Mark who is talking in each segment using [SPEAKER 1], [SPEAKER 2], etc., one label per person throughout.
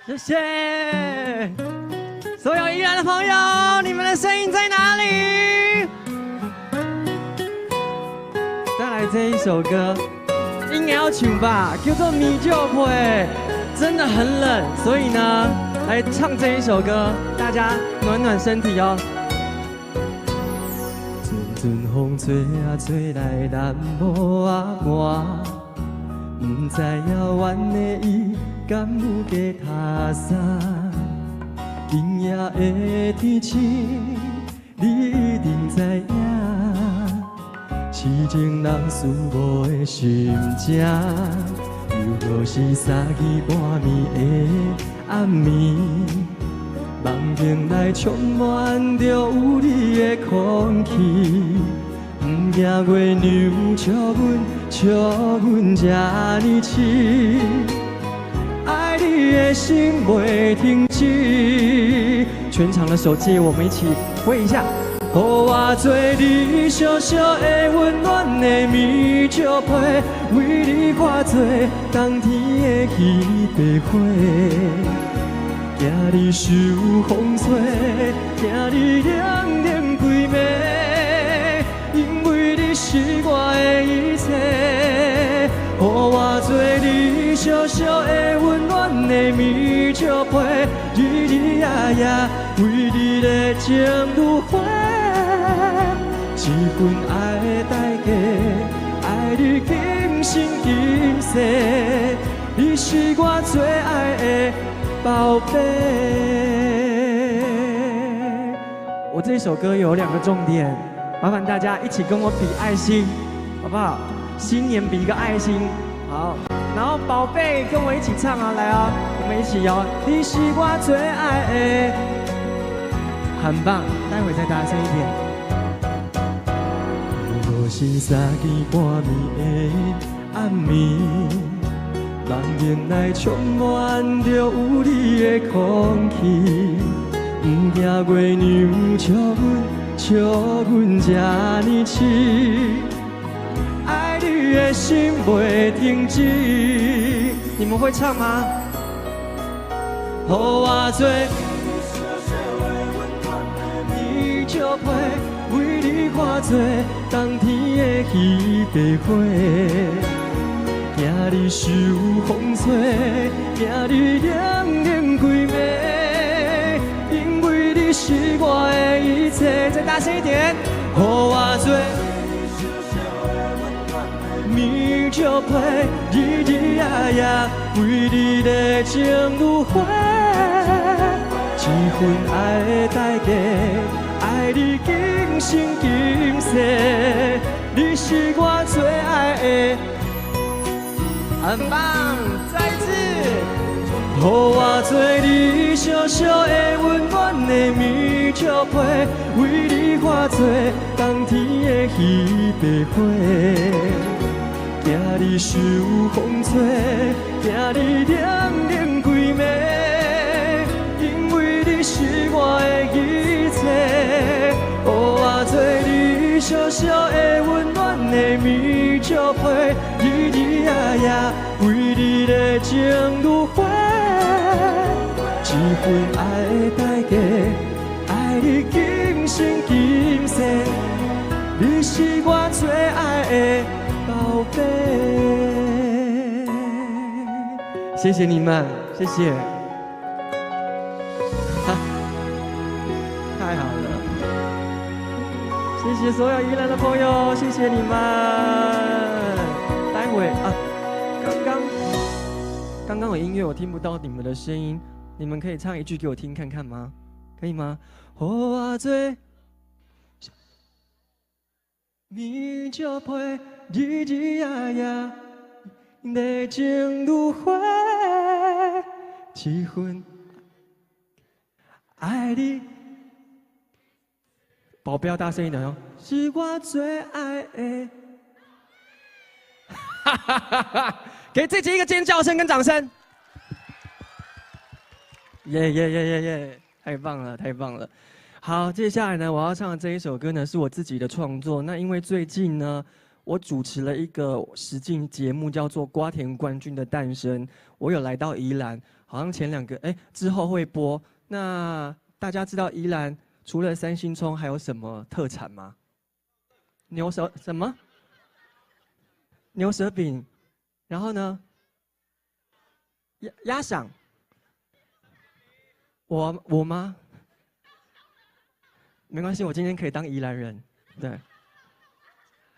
[SPEAKER 1] 谢谢所有宜兰的朋友，你们的声音在哪里？再来这一首歌，应该要唱吧，叫做《米酒会》，真的很冷，所以呢，来唱这一首歌，大家暖暖身体哦。阵阵风吹啊吹来，南无啊寒，不知影阮的伊敢有加他啥？今夜的天气，你一定知影。痴情人思无的心情，又何是三更半暝的暗暝？梦境内充满着有你的空气，不惊月娘笑阮这呢痴，爱你的心袂停止。全场的手借我们一起挥一下。予我做你小小的温暖的米酒杯，为你看做冬天的稀白花。惊你受风吹，惊你冷冷规暝，因为你是我的一切。予我做你小小的温暖的米酒杯，日日夜夜为你的情如火。一份爱的代价，爱你今生今世，你是我最爱的宝贝。我这首歌有2个重点，麻烦大家一起跟我比爱心，好不好？新年比一个爱心，好。然后宝贝跟我一起唱啊，来啊，我们一起哦。你是我最爱的，很棒，待会再大声一点。若是三更半暝的暗暝，梦境内充满着有你的空气，不惊月娘笑阮这呢痴，爱你的心袂停止。你们会唱吗？予我做米酒杯，为你看做冬天的稀白花。惊你受风吹，惊你冷冷规暝，因为你是我的一切。再大声一点，予我做米酒杯，日日夜夜为你的情如火。一份爱的代价，爱你今生今世，你是我最爱的。很棒，再一次。予我做你小小的温暖的米酒杯，为你看做冬天的稀白花。惊你受风吹，惊你冷冷规暝，因为你是我的一切。予我做你小小的温暖的米酒杯，日日夜夜为你的情如火。一份爱的代价，爱你今生今世，你是我最爱的宝贝。谢谢你们，谢谢。太好了，谢谢所有宜兰的朋友，谢谢你们。待会啊，刚刚有音乐，我听不到你们的声音，你们可以唱一句给我听看看吗？可以吗？予我做米酒杯，日日夜夜的情如火，一份爱你。宝贝要大声一点哦！是我最爱的。哈哈哈哈！给自己一个尖叫声跟掌声！耶耶耶耶耶！太棒了，太棒了！好，接下来呢，我要唱的这一首歌呢，是我自己的创作。那因为最近呢，我主持了一个实境节目，叫做《瓜田冠军的诞生》。我有来到宜兰，好像前2个之后会播。那大家知道宜兰除了三星葱还有什么特产吗？牛舌什么？牛舌饼，然后呢？鸭嗓。我吗？没关系，我今天可以当宜兰人。对。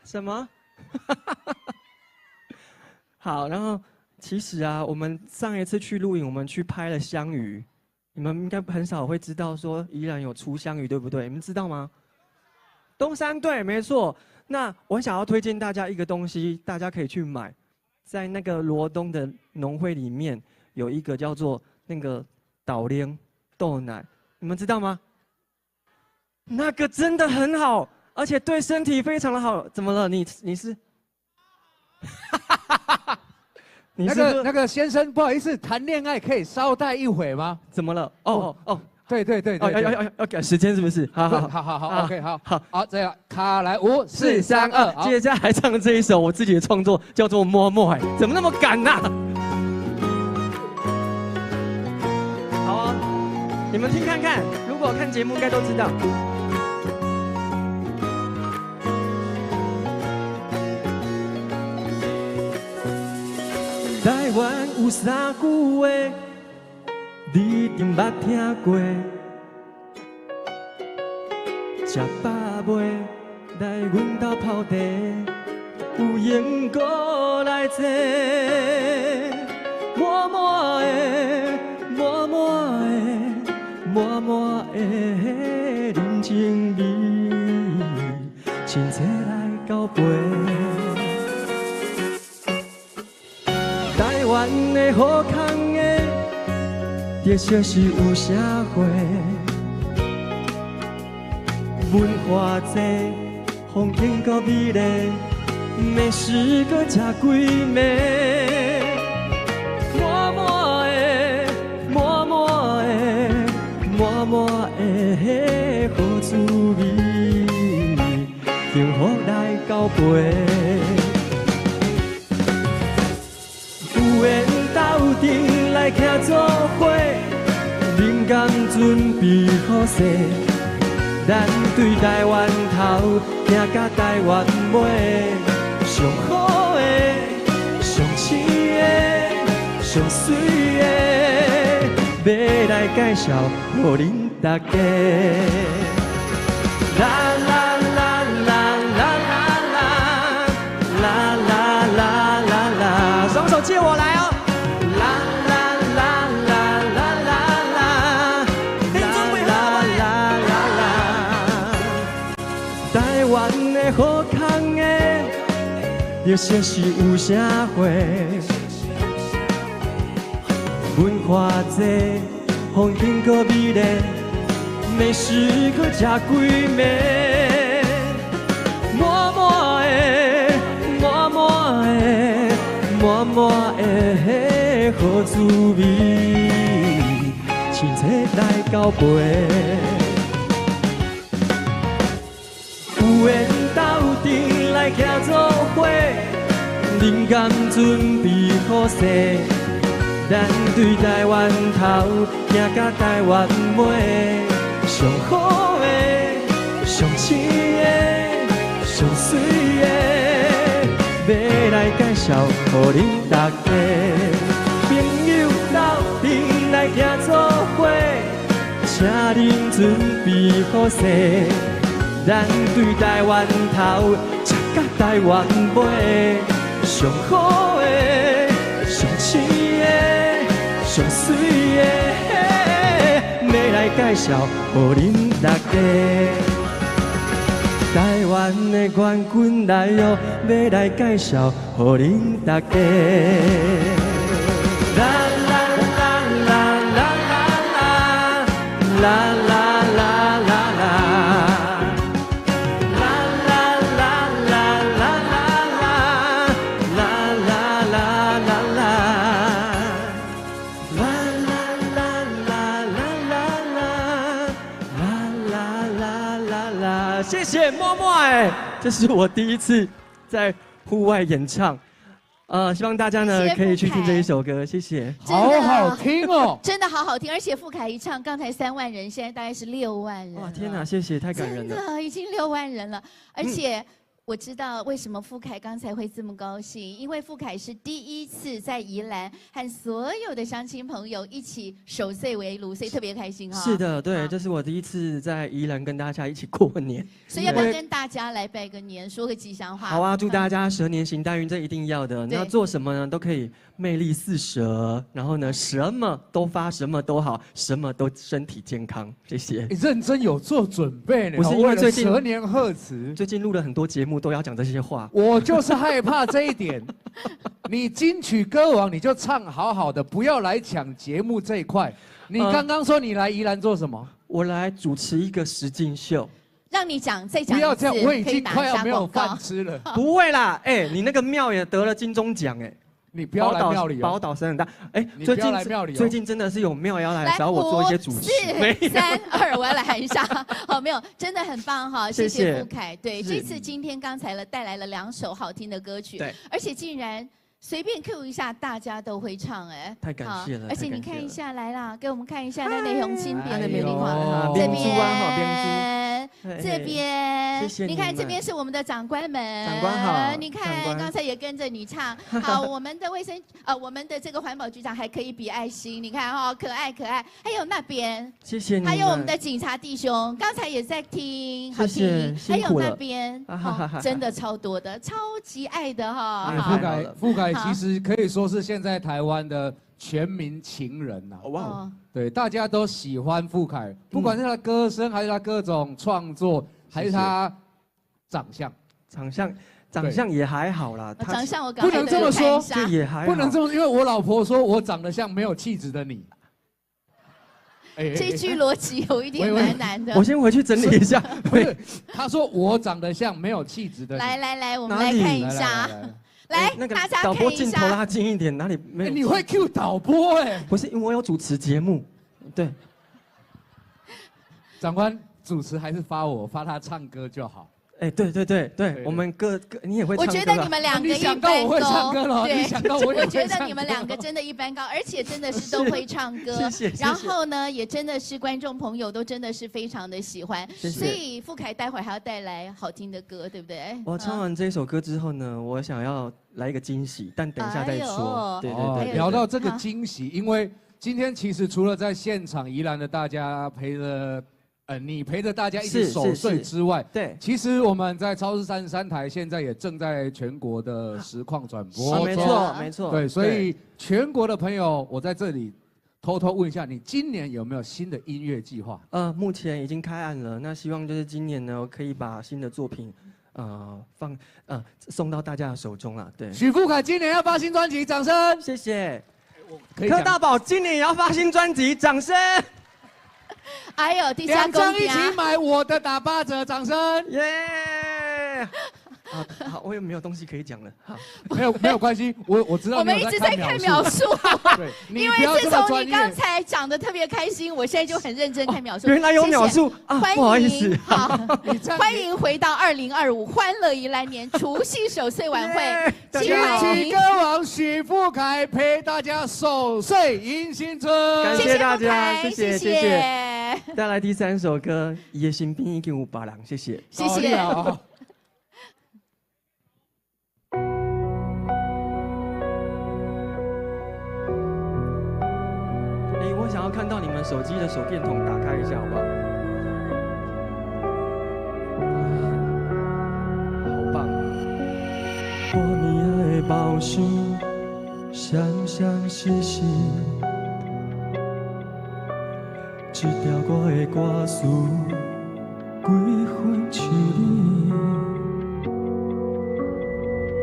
[SPEAKER 1] 什么？好，然后其实啊，我们上一次去露营，我们去拍了香鱼，你们应该很少会知道说宜兰有出香鱼，对不对？你们知道吗？东山对，没错。那我想要推荐大家一个东西，大家可以去买，在那个罗东的农会里面有一个叫做那个岛莲豆奶，你们知道吗？那个真的很好。而且对身体非常的好，怎么了？你是？你是
[SPEAKER 2] 那个先生，不好意思，谈恋爱可以稍待一会吗？
[SPEAKER 1] 怎么了？
[SPEAKER 2] 对，
[SPEAKER 1] 要改时间是不是？
[SPEAKER 2] 好 ，OK， 好，这样卡来5、4、3、2，
[SPEAKER 1] 接下来唱这一首我自己的创作，叫做《摸摸》，怎么那么赶呐？好啊，你们听看看，如果看节目应该都知道。台湾有3句话，你一定捌听过。吃饱未？来阮家泡茶，有闲过来坐。满满的，满满的，满满的人情味，亲切来交陪。台湾的好康的，特色是有社会，文化济，风景够美丽，美食搁吃几暝。满满的，满满的，满满的好滋味，幸福来交陪。来徛做伙，灵感准备好势，咱对台湾头，行甲台湾尾，上好的、上鲜的、上水的，要来介绍予恁大家。啦啦啦啦啦啦啦啦啦啦啦，双手借我来哦。好康的，特色是有社会，文化济，风景搁美丽，美食搁吃几暝。满满的，满满的，满满的好滋味，亲切来交陪。有缘斗阵来徛做伙，灵感准备好势，咱对台湾头，行甲台湾尾，上好的、上鲜的、上水的，要来介绍予恁大家。朋友斗阵来徛做伙，请恁准备好势。咱对台湾头，吃甲台湾尾，上好的、上鲜的、上水的，要来介绍予恁大家。台湾的冠军来哦，要来介绍予恁大家。啦啦啦啦啦啦啦啦。谢谢默默这是我第一次在户外演唱。希望大家呢可以去听这一首歌，谢谢。
[SPEAKER 2] 好好听哦，
[SPEAKER 3] 真的好好听，而且傅凯一唱，刚才3万人，现在大概是6万人。
[SPEAKER 1] 哇，天哪，谢谢，太感人了。
[SPEAKER 3] 真的已经6万人了，而且。我知道为什么傅凯刚才会这么高兴，因为傅凯是第一次在宜兰和所有的乡亲朋友一起守岁围炉，所以特别开心哈。
[SPEAKER 1] 是的，对，这是我第一次在宜兰跟大家一起过年，
[SPEAKER 3] 所以要不要跟大家来拜个年，说个吉祥话？
[SPEAKER 1] 好啊，祝大家蛇年行大运，这一定要的。那做什么呢？都可以魅力似蛇，然后呢，什么都发，什么都好，什么都身体健康。谢谢。
[SPEAKER 2] 认真有做准备呢，
[SPEAKER 1] 不是因为最近
[SPEAKER 2] 蛇年贺词，
[SPEAKER 1] 最近录了很多节目。都要讲这些话，
[SPEAKER 2] 我就是害怕这一点。你金曲歌王，你就唱好好的，不要来抢节目这一块。你刚刚说你来宜兰做什么？
[SPEAKER 1] 我来主持一个实境秀。
[SPEAKER 3] 让你讲，再讲一次。
[SPEAKER 2] 不要这样，我已经快要没有饭吃了。
[SPEAKER 1] 不会啦，哎，你那个庙也得了金钟奖哎。
[SPEAKER 2] 你不要来庙里，
[SPEAKER 1] 宝岛声很大。哎，最近真的是有庙要来找我做一些主持。
[SPEAKER 3] 5、4、3、2，我要来喊一下。好，没有，真的很棒哈，谢谢傅凯。对，这次今天刚才带来了2首好听的歌曲，
[SPEAKER 1] 对，
[SPEAKER 3] 而且竟然随便 Q 一下，大家都会唱哎，
[SPEAKER 1] 太感谢了。
[SPEAKER 3] 而且你看一下来啦，给我们看一下那内容轻便的美丽画，
[SPEAKER 1] 这边。
[SPEAKER 3] 这边，
[SPEAKER 1] 谢谢
[SPEAKER 3] 你看这边是我们的长官们，
[SPEAKER 1] 长官好，
[SPEAKER 3] 你看刚才也跟着你唱，好，我们的我们的这个环保局长还可以比爱心，你看哈，可爱可爱，还有那边，
[SPEAKER 1] 谢谢你，
[SPEAKER 3] 还有我们的警察弟兄，刚才也在听，好听，还有那边，真的超多的，超级爱的哈。
[SPEAKER 2] 傅凯其实可以说是现在台湾的全民情人呐，哇。对，大家都喜欢傅凯，不管是他的歌声，还是他各种创作，还是他长相，
[SPEAKER 1] 长相也还好啦。
[SPEAKER 3] 长相我
[SPEAKER 2] 不能这么说，
[SPEAKER 1] 这也还好，
[SPEAKER 2] 不能这么，因为我老婆说我长得像没有气质的你。
[SPEAKER 3] 这句逻辑有一点蛮难的。
[SPEAKER 1] 我先回去整理一下。
[SPEAKER 2] 不是，他说我长得像没有气质的你。
[SPEAKER 3] 来，我们来看一下。来，大家看一下。
[SPEAKER 1] 导播镜头拉近一点，哪里没有？
[SPEAKER 2] 你会 Q 导播哎？
[SPEAKER 1] 不是，因为我有主持节目。对。
[SPEAKER 2] 长官主持还是发他唱歌就好。
[SPEAKER 1] 哎，对，我们你也会唱歌。
[SPEAKER 3] 我觉得你们2个一般高。
[SPEAKER 2] 我会唱歌了，
[SPEAKER 3] 对，
[SPEAKER 2] 我
[SPEAKER 3] 觉得你们2个真的一般高，而且真的是都会唱歌。
[SPEAKER 1] 谢谢。
[SPEAKER 3] 然后呢，也真的是观众朋友都真的是非常的喜欢。
[SPEAKER 1] 谢谢。
[SPEAKER 3] 所以傅凯待会儿还要带来好听的歌，对不对？
[SPEAKER 1] 我唱完这首歌之后呢，我想要来一个惊喜，但等一下再说。对。
[SPEAKER 2] 聊到这个惊喜，因为今天其实除了在现场宜兰的大家陪着。你陪着大家一起守岁之外，
[SPEAKER 1] 对，
[SPEAKER 2] 其实我们在超市33台现在也正在全国的实况转播，
[SPEAKER 1] 没错，
[SPEAKER 2] 对，所以全国的朋友，我在这里偷偷问一下，你今年有没有新的音乐计划？
[SPEAKER 1] 目前已经开案了，那希望就是今年呢，可以把新的作品，送到大家的手中啊。对，
[SPEAKER 2] 许富凯今年要发新专辑，掌声！
[SPEAKER 1] 谢谢。柯大宝今年也要发新专辑，掌声！
[SPEAKER 3] 哎呦，第
[SPEAKER 2] 2张一起买我的打8折，掌声！
[SPEAKER 1] 耶！好，我也没有东西可以讲了。
[SPEAKER 2] 没有关系，我知道。
[SPEAKER 3] 我们一直在看描述，
[SPEAKER 2] 对，
[SPEAKER 3] 因为自从你刚才讲的特别开心，我现在就很认真看描述。
[SPEAKER 1] 原来有描述啊，不好意思。
[SPEAKER 3] 好，欢迎回到2025欢乐宜兰年除夕守岁晚会。
[SPEAKER 2] 金曲歌王许富凯陪大家守岁迎新春，
[SPEAKER 1] 感谢大家，谢谢。带来第3首歌《伊的身边已经有别人》，谢谢。我想要看到你们手机的手电筒打开一下，好不好？好棒！我你的包厢，闪闪烁烁，一条我的歌词，几分像你，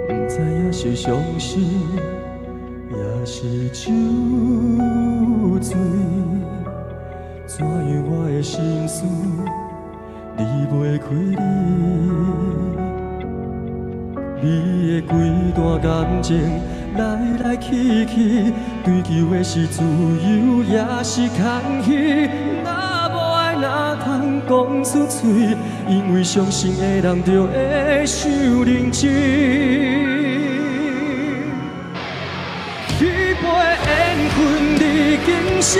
[SPEAKER 1] 不知影是伤心，也是酒醉，怎样我的心思离袂开你？你的几段感情来来去去，追求的是自由也是空虚。若无爱哪通讲出嘴？因为伤心的人就会受认真。一杯缘分你敬上，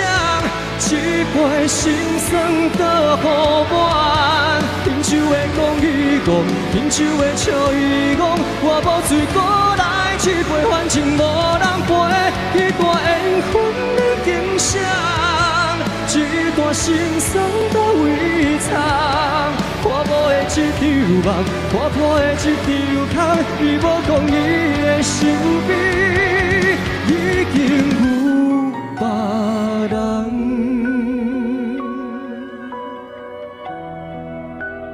[SPEAKER 1] 一杯心酸倒互满。饮酒的讲伊讲，饮酒的笑伊讲，我无醉过来一杯，反正无人陪。一段缘分你敬上，一段心酸到位藏。破无的一场梦，破破的一场空，伊无讲伊的身边已经有别人。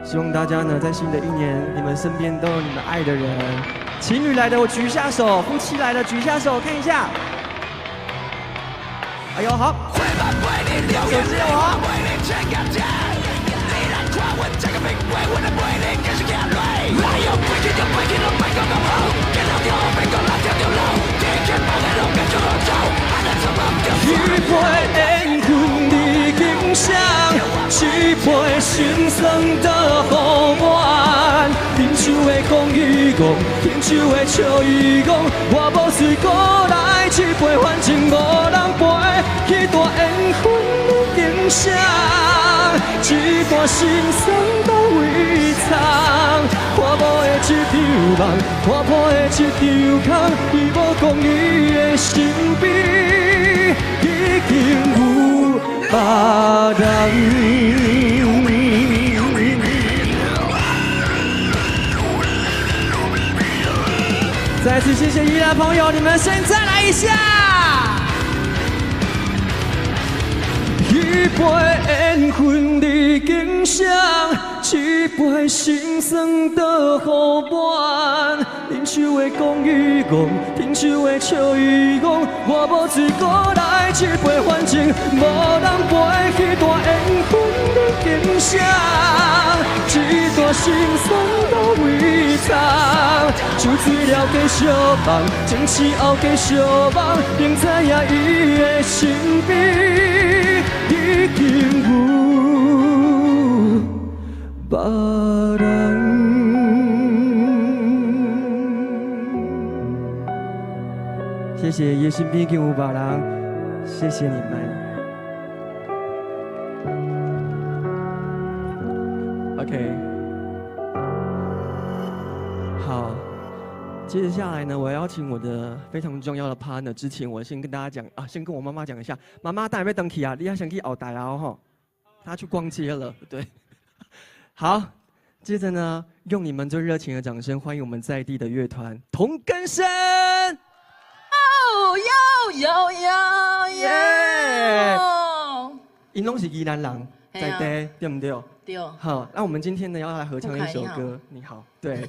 [SPEAKER 1] 希望大家呢，在新的一年，你们身边都有你们爱的人。情侣来的我举一下手，夫妻来的举一下手，看一下。哎呦，好，手机有我。一杯缘分你敬上，一杯心酸倒互满。饮酒的讲伊讲，饮酒的笑伊讲，我无醉过来一杯，反正无人陪。一段缘分你敬上，一段心酸到位藏。破无的一场梦，破破的一场空，伊无讲伊的身边已经有别人。再次谢谢宜兰朋友，你们先再来一下。一杯缘分你敬上，一杯心酸倒互满。饮酒的讲伊讲，饮酒的笑伊讲，我无醉过来一杯，反正无人陪。一段缘分你敬上，一段心酸到位藏。酒醉了继续梦，情醒后继续梦，并知影伊的身边已经有别人。谢谢叶身边已经有别人，谢谢你们。OK， 好，接下来呢，我要请我的非常重要的 partner。之前我先跟大家讲啊，先跟我妈妈讲一下，妈妈当然要登去啊，你要先去后台啊吼，她去逛街了，对。好，接着呢，用你们最热情的掌声欢迎我们在地的乐团同根生。耶！因拢是宜兰人，在地对不对？
[SPEAKER 4] 对。
[SPEAKER 1] 好，那我们今天呢要来合唱一首歌。你好，对，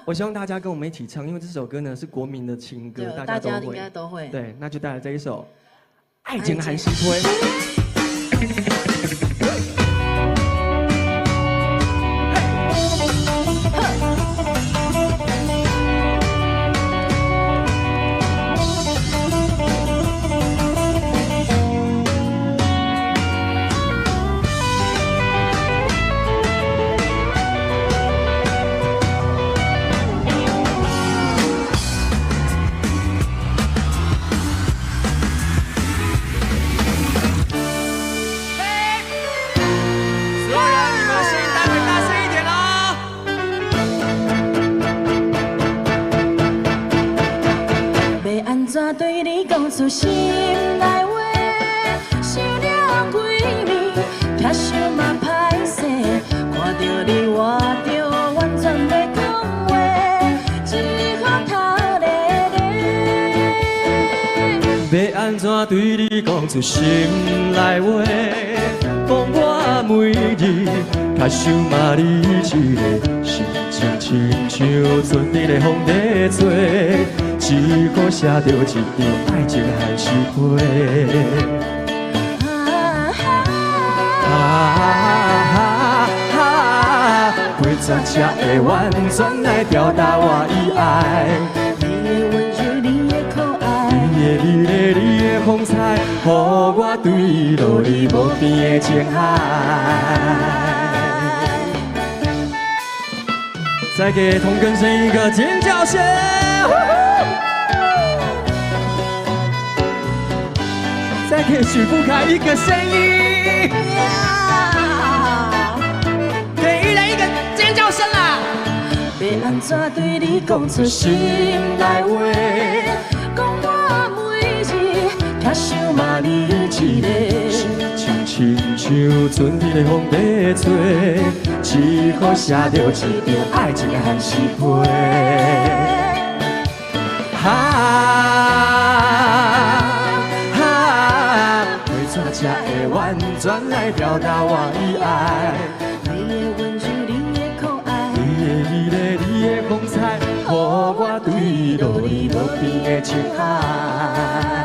[SPEAKER 1] 我希望大家跟我们一起唱，因为这首歌呢是国民的情歌，大家
[SPEAKER 4] 应该都会。
[SPEAKER 1] 对，那就带来这一首《爱情韩西推》。
[SPEAKER 4] 怎对你讲出心内话？想了几暝，却想嘛歹势。看着你活着完全要讲话，只好头咧咧。
[SPEAKER 1] 要安怎对你讲出心内话？讲我每日，却想嘛你一个，心情亲像春日的风在吹。只好写着一张爱情韩诗批。陪作才会完全来表达我的爱。
[SPEAKER 4] 你的温柔，你的可爱，你
[SPEAKER 1] 的美丽，你的风采，予我坠落你无边的情海。再给同根生一个尖叫声！再给许富凯一个声音！给依然一个尖叫声啦！
[SPEAKER 4] 要安怎对你讲出心内话？讲我每字听想嘛你一个。亲像春天的风在吹，只好写着一张爱情的寒诗批。为怎才会完全来表达我的爱？你的温柔，你的可爱，你的美丽，你的风采，予我坠落你无边的情海。